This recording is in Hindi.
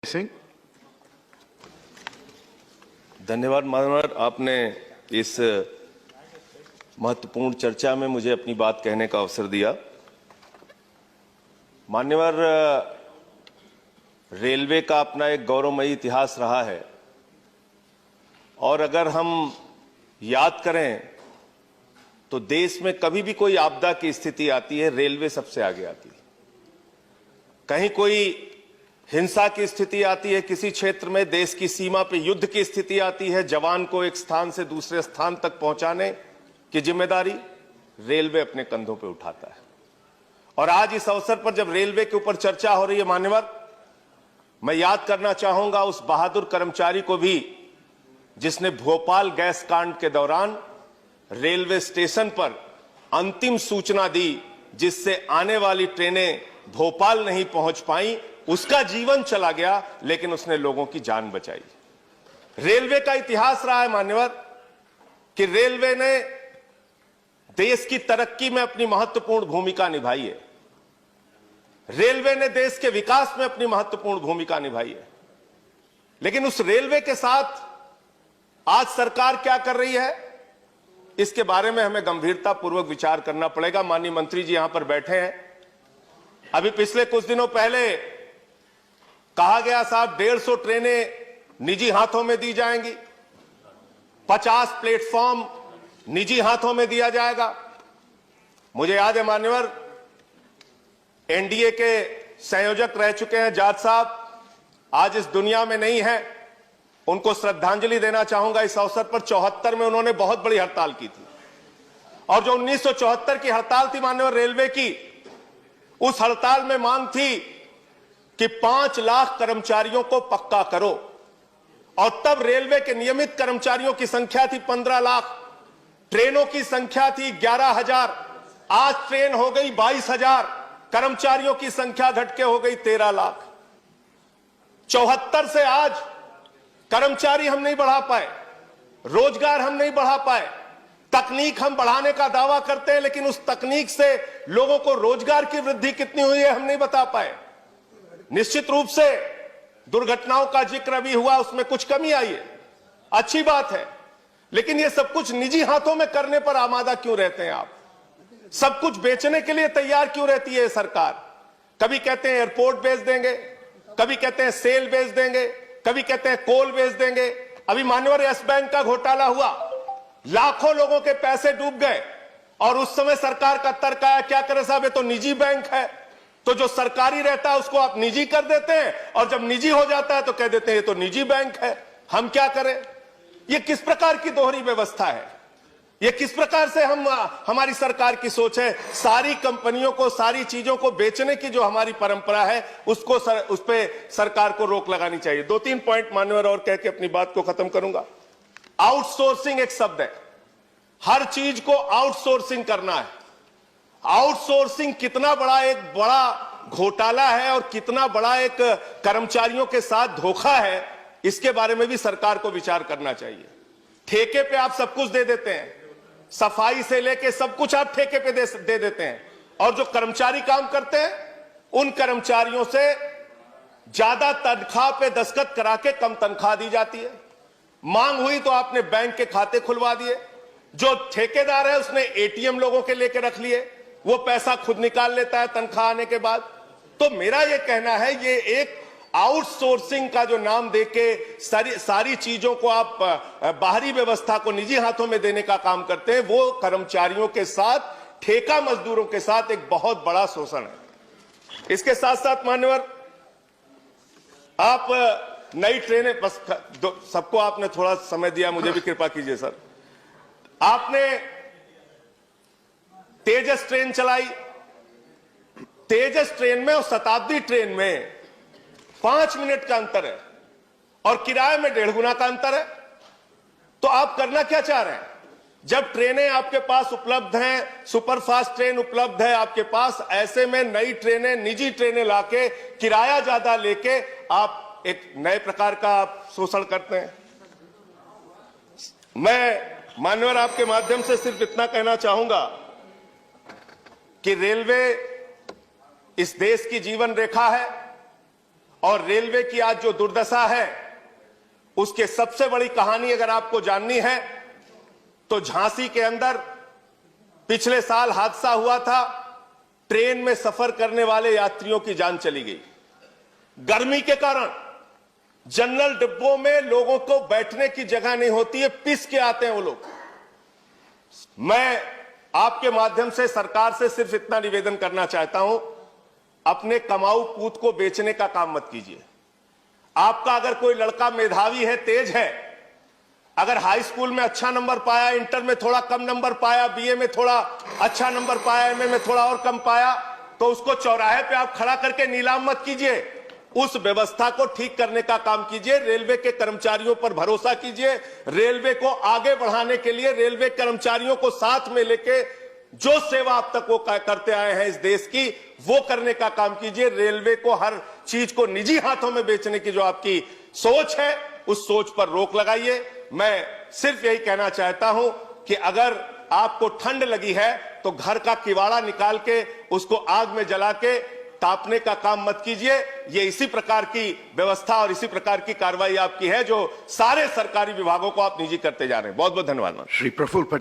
सिंह। धन्यवाद मानवर, आपने इस महत्वपूर्ण चर्चा में मुझे अपनी बात कहने का अवसर दिया। मान्यवर, रेलवे का अपना एक गौरवमयी इतिहास रहा है और अगर हम याद करें तो देश में कभी भी कोई आपदा की स्थिति आती है, रेलवे सबसे आगे आती है। कहीं कोई हिंसा की स्थिति आती है, किसी क्षेत्र में देश की सीमा पे युद्ध की स्थिति आती है, जवान को एक स्थान से दूसरे स्थान तक पहुंचाने की जिम्मेदारी रेलवे अपने कंधों पे उठाता है। और आज इस अवसर पर जब रेलवे के ऊपर चर्चा हो रही है मान्यवर, मैं याद करना चाहूंगा उस बहादुर कर्मचारी को भी जिसने भोपाल गैस कांड के दौरान रेलवे स्टेशन पर अंतिम सूचना दी, जिससे आने वाली ट्रेनें भोपाल नहीं पहुंच पाई। उसका जीवन चला गया लेकिन उसने लोगों की जान बचाई। रेलवे का इतिहास रहा है मान्यवर कि रेलवे ने देश की तरक्की में अपनी महत्वपूर्ण भूमिका निभाई है। रेलवे ने देश के विकास में अपनी महत्वपूर्ण भूमिका निभाई है। लेकिन उस रेलवे के साथ आज सरकार क्या कर रही है, इसके बारे में हमें गंभीरतापूर्वक विचार करना पड़ेगा। माननीय मंत्री जी यहां पर बैठे हैं। अभी पिछले कुछ दिनों पहले कहा गया साहब 150 ट्रेनें निजी हाथों में दी जाएंगी, 50 प्लेटफॉर्म निजी हाथों में दिया जाएगा। मुझे याद है मान्यवर, एनडीए के संयोजक रह चुके हैं जाट साहब, आज इस दुनिया में नहीं है। उनको श्रद्धांजलि देना चाहूंगा इस अवसर पर। 74 में उन्होंने बहुत बड़ी हड़ताल की थी और जो 1974 की हड़ताल थी मान्यवर रेलवे की, उस हड़ताल में मांग थी कि 5 लाख कर्मचारियों को पक्का करो। और तब रेलवे के नियमित कर्मचारियों की संख्या थी 15 लाख, ट्रेनों की संख्या थी 11,000। आज ट्रेन हो गई 22,000, कर्मचारियों की संख्या घट के हो गई 13 लाख। 74 से आज कर्मचारी हम नहीं बढ़ा पाए, रोजगार हम नहीं बढ़ा पाए। तकनीक हम बढ़ाने का दावा करते हैं लेकिन उस तकनीक से लोगों को रोजगार की वृद्धि कितनी हुई है हम नहीं बता पाए। निश्चित रूप से दुर्घटनाओं का जिक्र अभी हुआ, उसमें कुछ कमी आई है, अच्छी बात है। लेकिन ये सब कुछ निजी हाथों में करने पर आमादा क्यों रहते हैं आप? सब कुछ बेचने के लिए तैयार क्यों रहती है सरकार? कभी कहते हैं एयरपोर्ट बेच देंगे, कभी कहते हैं सेल बेच देंगे, कभी कहते हैं कोल बेच देंगे। अभी मान्यवर यस बैंक का घोटाला हुआ, लाखों लोगों के पैसे डूब गए और उस समय सरकार का तर्क आया, क्या करें साहब, ये तो निजी बैंक है। तो जो सरकारी रहता है उसको आप निजी कर देते हैं और जब निजी हो जाता है तो कह देते हैं ये तो निजी बैंक है, हम क्या करें? ये किस प्रकार की दोहरी व्यवस्था है? ये किस प्रकार से हमारी सरकार की सोच है? सारी कंपनियों को, सारी चीजों को बेचने की जो हमारी परंपरा है उसको उस पे सरकार को रोक लगानी चाहिए। 2-3 पॉइंट मान्यवर और कह के अपनी बात को खत्म करूंगा। आउटसोर्सिंग एक शब्द है, हर चीज को आउटसोर्सिंग करना है। आउटसोर्सिंग कितना बड़ा घोटाला है और कितना बड़ा एक कर्मचारियों के साथ धोखा है, इसके बारे में भी सरकार को विचार करना चाहिए। ठेके पे आप सब कुछ दे देते हैं, सफाई से लेके सब कुछ आप ठेके पे दे देते हैं और जो कर्मचारी काम करते हैं उन कर्मचारियों से ज्यादा तनख्वाह पे दस्तखत करा के कम तनख्वाह दी जाती है। मांग हुई तो आपने बैंक के खाते खुलवा दिए। जो ठेकेदार है उसने एटीएम लोगों के लेके रख लिए, वो पैसा खुद निकाल लेता है तनख्वाह आने के बाद। तो मेरा ये कहना है, ये एक आउटसोर्सिंग का जो नाम देके सारी चीजों को आप बाहरी व्यवस्था को निजी हाथों में देने का काम करते हैं, वो कर्मचारियों के साथ, ठेका मजदूरों के साथ एक बहुत बड़ा शोषण है। इसके साथ साथ मान्यवर, आप नई ट्रेनें, बस सबको आपने थोड़ा समय दिया, मुझे भी कृपा कीजिए सर। आपने तेजस ट्रेन चलाई, तेजस ट्रेन में और शताब्दी ट्रेन में 5 मिनट का अंतर है और किराए में 1.5 गुना का अंतर है। तो आप करना क्या चाह रहे हैं? जब ट्रेनें आपके पास उपलब्ध हैं, सुपरफास्ट ट्रेन उपलब्ध है आपके पास, ऐसे में नई ट्रेनें, निजी ट्रेनें लाके किराया ज्यादा लेके आप एक नए प्रकार का आप शोषण करते हैं। मैं मान्यवर आपके माध्यम से सिर्फ इतना कहना चाहूंगा कि रेलवे इस देश की जीवन रेखा है और रेलवे की आज जो दुर्दशा है, उसके सबसे बड़ी कहानी अगर आपको जाननी है तो झांसी के अंदर पिछले साल हादसा हुआ था। ट्रेन में सफर करने वाले यात्रियों की जान चली गई। गर्मी के कारण जनरल डिब्बों में लोगों को बैठने की जगह नहीं होती है, पिस के आते हैं वो लोग। मैं आपके माध्यम से सरकार से सिर्फ इतना निवेदन करना चाहता हूं, अपने कमाऊ पूत को बेचने का काम मत कीजिए। आपका अगर कोई लड़का मेधावी है, तेज है, अगर हाई स्कूल में अच्छा नंबर पाया, इंटर में थोड़ा कम नंबर पाया, बीए में थोड़ा अच्छा नंबर पाया, एमए में थोड़ा और कम पाया, तो उसको चौराहे पे आप खड़ा करके नीलाम मत कीजिए। उस व्यवस्था को ठीक करने का काम कीजिए। रेलवे के कर्मचारियों पर भरोसा कीजिए। रेलवे को आगे बढ़ाने के लिए रेलवे कर्मचारियों को साथ में लेके जो सेवा अब तक वो करते आए हैं इस देश की, वो करने का काम कीजिए। रेलवे को हर चीज को निजी हाथों में बेचने की जो आपकी सोच है, उस सोच पर रोक लगाइए। मैं सिर्फ यही कहना चाहता हूं कि अगर आपको ठंड लगी है तो घर का किवाड़ा निकाल के उसको आग में जला के तापने का काम मत कीजिए। ये इसी प्रकार की व्यवस्था और इसी प्रकार की कार्रवाई आपकी है जो सारे सरकारी विभागों को आप निजी करते जा रहे हैं। बहुत बहुत धन्यवाद। श्री प्रफुल्ल पटेल।